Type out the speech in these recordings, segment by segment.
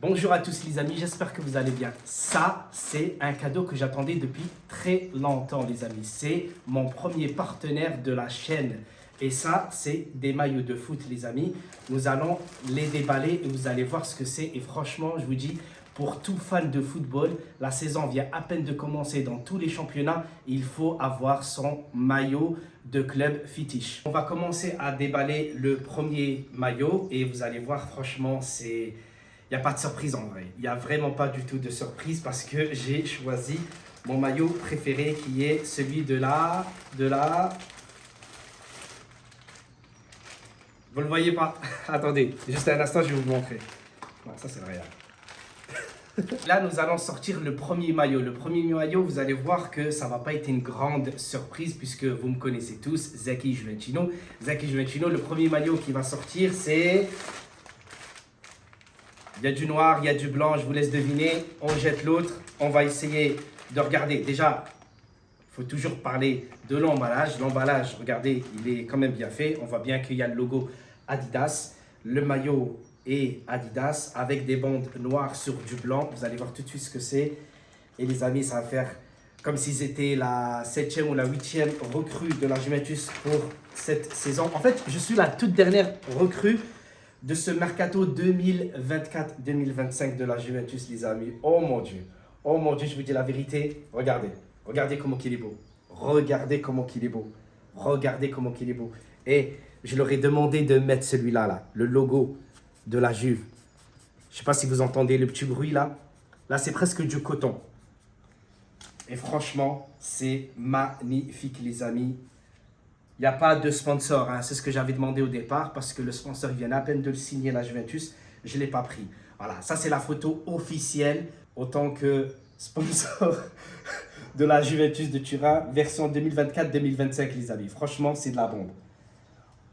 Bonjour à tous les amis, j'espère que vous allez bien. Ça, c'est un cadeau que j'attendais depuis très longtemps les amis. C'est mon premier partenaire de la chaîne. Et ça, c'est des maillots de foot les amis. Nous allons les déballer et vous allez voir ce que c'est. Et franchement, je vous dis, pour tout fan de football, la saison vient à peine de commencer dans tous les championnats. Il faut avoir son maillot de club fétiche. On va commencer à déballer le premier maillot et vous allez voir, franchement, c'est... Il n'y a pas de surprise en vrai. Il n'y a vraiment pas du tout de surprise parce que j'ai choisi mon maillot préféré qui est celui de la... Vous le voyez pas? Attendez, juste un instant, je vais vous montrer. Non, ça c'est vrai. Là, nous allons sortir le premier maillot. Le premier maillot, vous allez voir que ça ne va pas être une grande surprise puisque vous me connaissez tous, Zeki Juventino. Zeki Juventino, le premier maillot qui va sortir, c'est... Il y a du noir, il y a du blanc, je vous laisse deviner. On jette l'autre. On va essayer de regarder. Déjà, il faut toujours parler de l'emballage. L'emballage, regardez, il est quand même bien fait. On voit bien qu'il y a le logo Adidas. Le maillot est Adidas avec des bandes noires sur du blanc. Vous allez voir tout de suite ce que c'est. Et les amis, ça va faire comme s'ils étaient la 7e ou la 8e recrue de la Juventus pour cette saison. En fait, je suis la toute dernière recrue de ce mercato 2024-2025 de la Juventus, les amis. Oh mon Dieu, je vous dis la vérité. Regardez, regardez comment qu'il est beau. Regardez comment qu'il est beau. Regardez comment qu'il est beau. Et je leur ai demandé de mettre celui-là, là, le logo de la Juve. Je ne sais pas si vous entendez le petit bruit là. Là, c'est presque du coton. Et franchement, c'est magnifique, les amis. Il n'y a pas de sponsor, hein. C'est ce que j'avais demandé au départ parce que le sponsor il vient à peine de le signer, la Juventus. Je ne l'ai pas pris. Voilà, ça c'est la photo officielle autant que sponsor de la Juventus de Turin, version 2024-2025 les amis. Franchement, c'est de la bombe.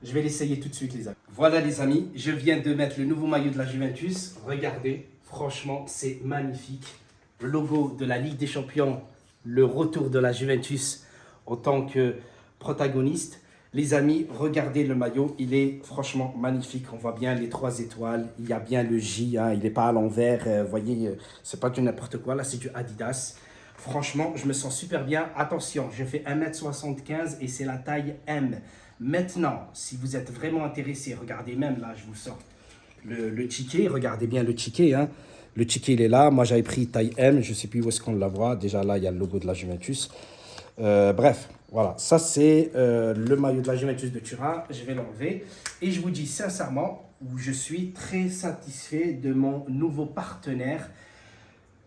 Je vais l'essayer tout de suite les amis. Voilà les amis, je viens de mettre le nouveau maillot de la Juventus. Regardez, franchement, c'est magnifique. Le logo de la Ligue des Champions, le retour de la Juventus autant que protagoniste. Les amis, regardez le maillot, il est franchement magnifique. On voit bien les 3 étoiles, il y a bien le J, hein, il n'est pas à l'envers. Vous voyez, c'est pas du n'importe quoi, là c'est du Adidas. Franchement, je me sens super bien. Attention, je fais 1m75 et c'est la taille M. Maintenant, si vous êtes vraiment intéressé, regardez même là, je vous sors le ticket. Regardez bien le ticket. Hein. Le ticket, il est là. Moi, j'avais pris taille M. Je ne sais plus où est-ce qu'on la voit. Déjà, là, il y a le logo de la Juventus. Bref, voilà. Ça, c'est le maillot de la Juventus de Turin. Je vais l'enlever. Et je vous dis sincèrement, je suis très satisfait de mon nouveau partenaire.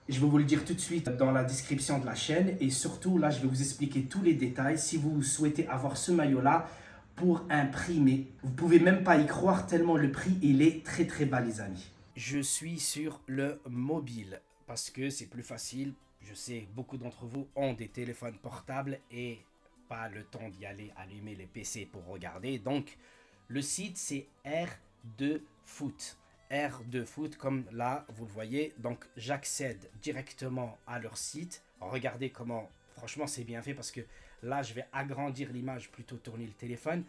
Je vais vous le dire tout de suite dans la description de la chaîne. Et surtout, là, je vais vous expliquer tous les détails. Si vous souhaitez avoir ce maillot-là pour un prix, mais vous ne pouvez même pas y croire tellement le prix, il est très, très bas, les amis. Je suis sur le mobile parce que c'est plus facile. Je sais, beaucoup d'entre vous ont des téléphones portables et pas le temps d'y aller allumer les PC pour regarder. Donc, le site, c'est R2 Foot. R2 Foot, comme là, vous le voyez. Donc, j'accède directement à leur site. Regardez comment, franchement, c'est bien fait parce que là, je vais agrandir l'image, plutôt tourner le téléphone.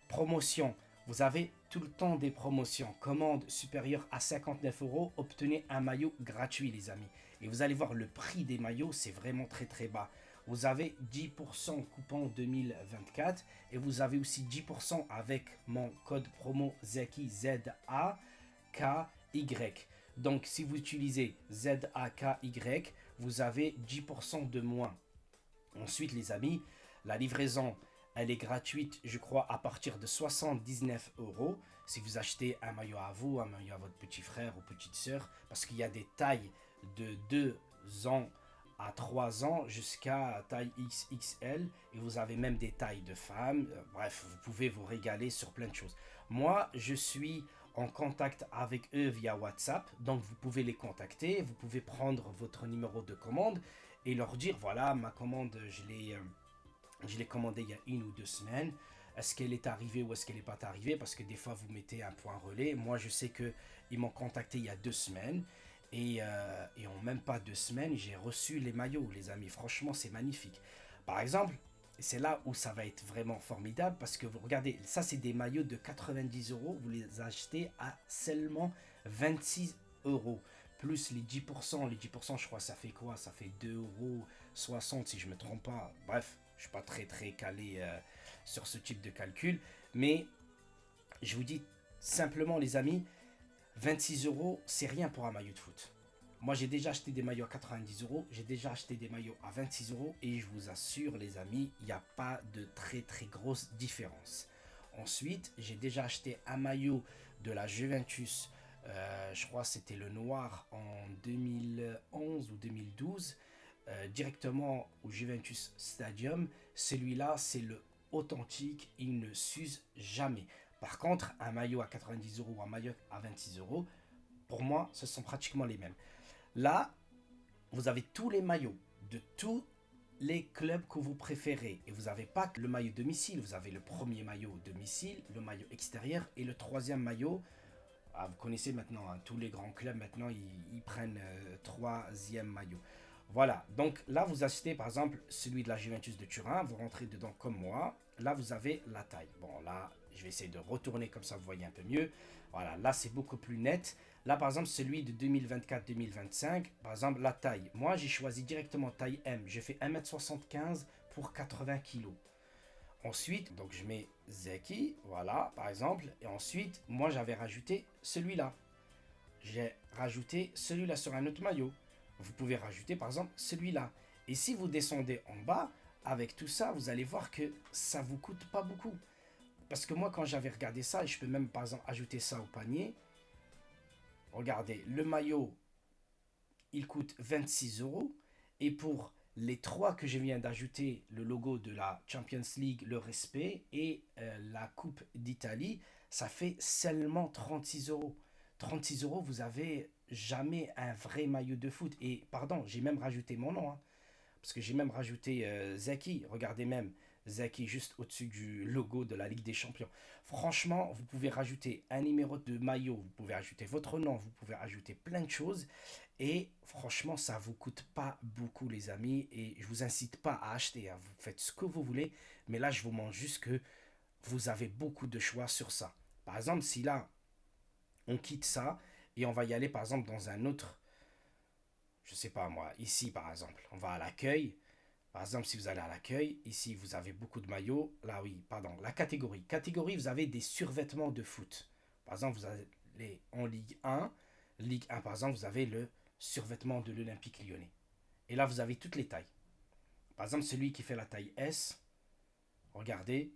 Promotion. Vous avez tout le temps des promotions. Commande supérieure à 59 €, obtenez un maillot gratuit, les amis. Et vous allez voir le prix des maillots, c'est vraiment très très bas. Vous avez 10% coupon 2024 et vous avez aussi 10% avec mon code promo Zeki ZAKY. Donc si vous utilisez ZAKY, vous avez 10% de moins. Ensuite les amis, la livraison elle est gratuite, je crois, à partir de 79 €. Si vous achetez un maillot à vous, un maillot à votre petit frère ou petite soeur, parce qu'il y a des tailles de 2 ans à 3 ans jusqu'à taille XXL. Et vous avez même des tailles de femmes. Bref, vous pouvez vous régaler sur plein de choses. Moi, je suis en contact avec eux via WhatsApp. Donc, vous pouvez les contacter. Vous pouvez prendre votre numéro de commande et leur dire, voilà, ma commande, je l'ai commandée il y a 1 ou 2 semaines. Est-ce qu'elle est arrivée ou est-ce qu'elle n'est pas arrivée? Parce que des fois, vous mettez un point relais. Moi, je sais qu'ils m'ont contacté il y a 2 semaines. Et en même pas 2 semaines, j'ai reçu les maillots, les amis. Franchement, c'est magnifique. Par exemple, c'est là où ça va être vraiment formidable. Parce que vous regardez, ça, c'est des maillots de 90 €. Vous les achetez à seulement 26 €. plus les 10%. Les 10%, je crois, ça fait quoi? Ça fait 2,60 € si je me trompe pas. Bref, je suis pas très très calé sur ce type de calcul. Mais je vous dis simplement, les amis, 26 €, c'est rien pour un maillot de foot. Moi, j'ai déjà acheté des maillots à 90 €, j'ai déjà acheté des maillots à 26 € et je vous assure, les amis, il n'y a pas de très très grosse différence. Ensuite, j'ai déjà acheté un maillot de la Juventus, je crois que c'était le noir en 2011 ou 2012, directement au Juventus Stadium. Celui-là, c'est le authentique, il ne s'use jamais. Par contre, un maillot à 90 € ou un maillot à 26 €, pour moi, ce sont pratiquement les mêmes. Là, vous avez tous les maillots de tous les clubs que vous préférez. Et vous n'avez pas que le maillot domicile. Vous avez le premier maillot domicile, le maillot extérieur et le troisième maillot. Ah, vous connaissez maintenant, hein, tous les grands clubs maintenant, ils prennent troisième maillot. Voilà, donc là vous achetez par exemple celui de la Juventus de Turin, vous rentrez dedans comme moi, là vous avez la taille. Bon là, je vais essayer de retourner comme ça vous voyez un peu mieux. Voilà, là c'est beaucoup plus net. Là par exemple celui de 2024-2025, par exemple la taille. Moi j'ai choisi directement taille M, j'ai fait 1m75 pour 80 kg. Ensuite, donc je mets Zeki, voilà par exemple, et ensuite moi j'avais rajouté celui-là. J'ai rajouté celui-là sur un autre maillot. Vous pouvez rajouter par exemple celui-là. Et si vous descendez en bas, avec tout ça, vous allez voir que ça vous coûte pas beaucoup. Parce que moi, quand j'avais regardé ça, et je peux même par exemple ajouter ça au panier, regardez, le maillot, il coûte 26 €. Et pour les trois que je viens d'ajouter, le logo de la Champions League, le respect, et la Coupe d'Italie, ça fait seulement 36 €. 36 €, vous avez jamais un vrai maillot de foot. Et pardon, j'ai même rajouté mon nom, hein, parce que j'ai même rajouté Zaki. Regardez même, Zaki juste au-dessus du logo de la Ligue des Champions. Franchement, vous pouvez rajouter un numéro de maillot, vous pouvez ajouter votre nom, vous pouvez ajouter plein de choses. Et franchement, ça vous coûte pas beaucoup, les amis. Et je vous incite pas à acheter, hein. Vous faites ce que vous voulez. Mais là, je vous montre juste que vous avez beaucoup de choix sur ça. Par exemple, si là, on quitte ça et on va y aller par exemple dans un autre, je sais pas moi, ici par exemple, on va à l'accueil. Par exemple, si vous allez à l'accueil, ici vous avez beaucoup de maillots. Là, oui, pardon, la catégorie. Catégorie, vous avez des survêtements de foot. Par exemple, vous allez en Ligue 1. Ligue 1, par exemple, vous avez le survêtement de l'Olympique Lyonnais. Et là, vous avez toutes les tailles. Par exemple, celui qui fait la taille S, regardez,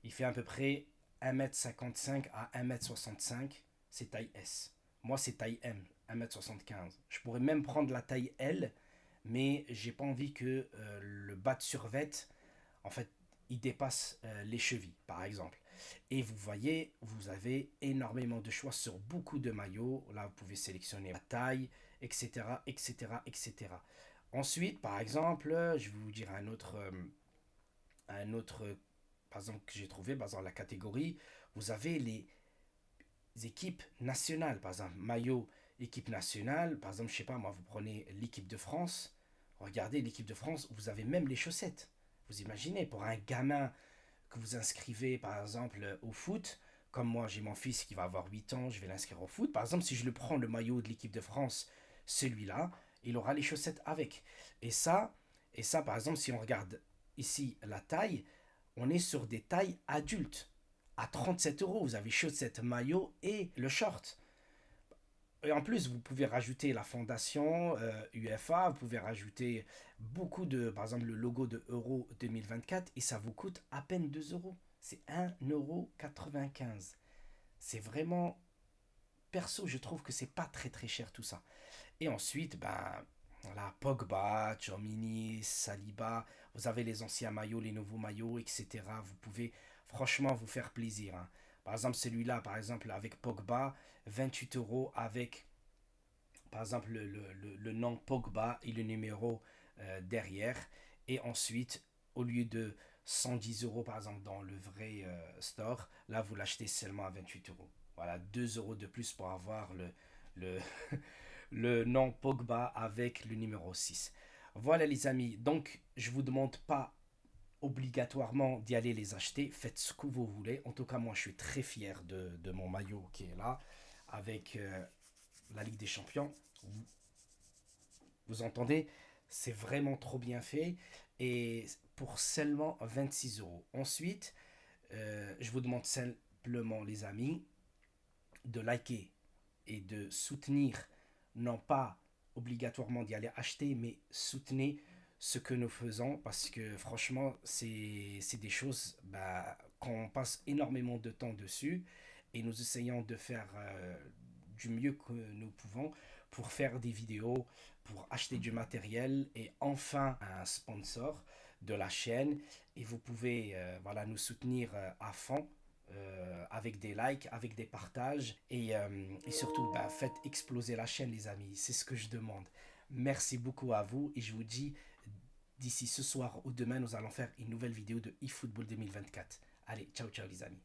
il fait à peu près 1m55 à 1m65. C'est taille S. Moi, c'est taille M, 1m75. Je pourrais même prendre la taille L, mais j'ai pas envie que le bas de survêt, en fait, il dépasse les chevilles, par exemple. Et vous voyez, vous avez énormément de choix sur beaucoup de maillots. Là, vous pouvez sélectionner la taille, etc., etc., etc. Ensuite, par exemple, je vais vous dire un autre par exemple, que j'ai trouvé, par exemple, la catégorie, vous avez les équipes nationales, par exemple, maillot équipe nationale, par exemple, je sais pas, moi, vous prenez l'équipe de France, regardez l'équipe de France, vous avez même les chaussettes. Vous imaginez, pour un gamin que vous inscrivez, par exemple, au foot, comme moi, j'ai mon fils qui va avoir 8 ans, je vais l'inscrire au foot, par exemple, si je le prends le maillot de l'équipe de France, celui-là, il aura les chaussettes avec. Et ça, par exemple, si on regarde ici la taille, on est sur des tailles adultes. À 37 €, vous avez chaussettes, maillot et le short. Et en plus, vous pouvez rajouter la fondation UEFA, vous pouvez rajouter beaucoup de, par exemple, le logo de Euro 2024 et ça vous coûte à peine 2 €. C'est 1,95 €. C'est vraiment, perso, je trouve que c'est pas très très cher tout ça. Et ensuite, ben, voilà, Pogba, Tchouaméni, Saliba, vous avez les anciens maillots, les nouveaux maillots, etc. Vous pouvez franchement vous faire plaisir, hein. Par exemple, celui-là, par exemple, avec Pogba, 28 € avec, par exemple, le nom Pogba et le numéro derrière. Et ensuite, au lieu de 110 € par exemple dans le vrai store, là vous l'achetez seulement à 28 €. Voilà, 2 € de plus pour avoir le, le nom Pogba avec le numéro 6. Voilà les amis, donc je vous demande pas obligatoirement d'y aller les acheter, faites ce que vous voulez. En tout cas, moi je suis très fier de mon maillot qui est là avec la Ligue des Champions. Vous entendez? C'est vraiment trop bien fait et pour seulement 26 euros. Ensuite, je vous demande simplement, les amis, de liker et de soutenir, non pas obligatoirement d'y aller acheter, mais soutenez ce que nous faisons parce que franchement, c'est des choses bah, qu'on passe énormément de temps dessus et nous essayons de faire du mieux que nous pouvons pour faire des vidéos, pour acheter du matériel et enfin un sponsor de la chaîne. Et vous pouvez voilà, nous soutenir à fond avec des likes, avec des partages et surtout bah, faites exploser la chaîne les amis, c'est ce que je demande. Merci beaucoup à vous et je vous dis d'ici ce soir ou demain nous allons faire une nouvelle vidéo de eFootball 2024. Allez, ciao ciao les amis.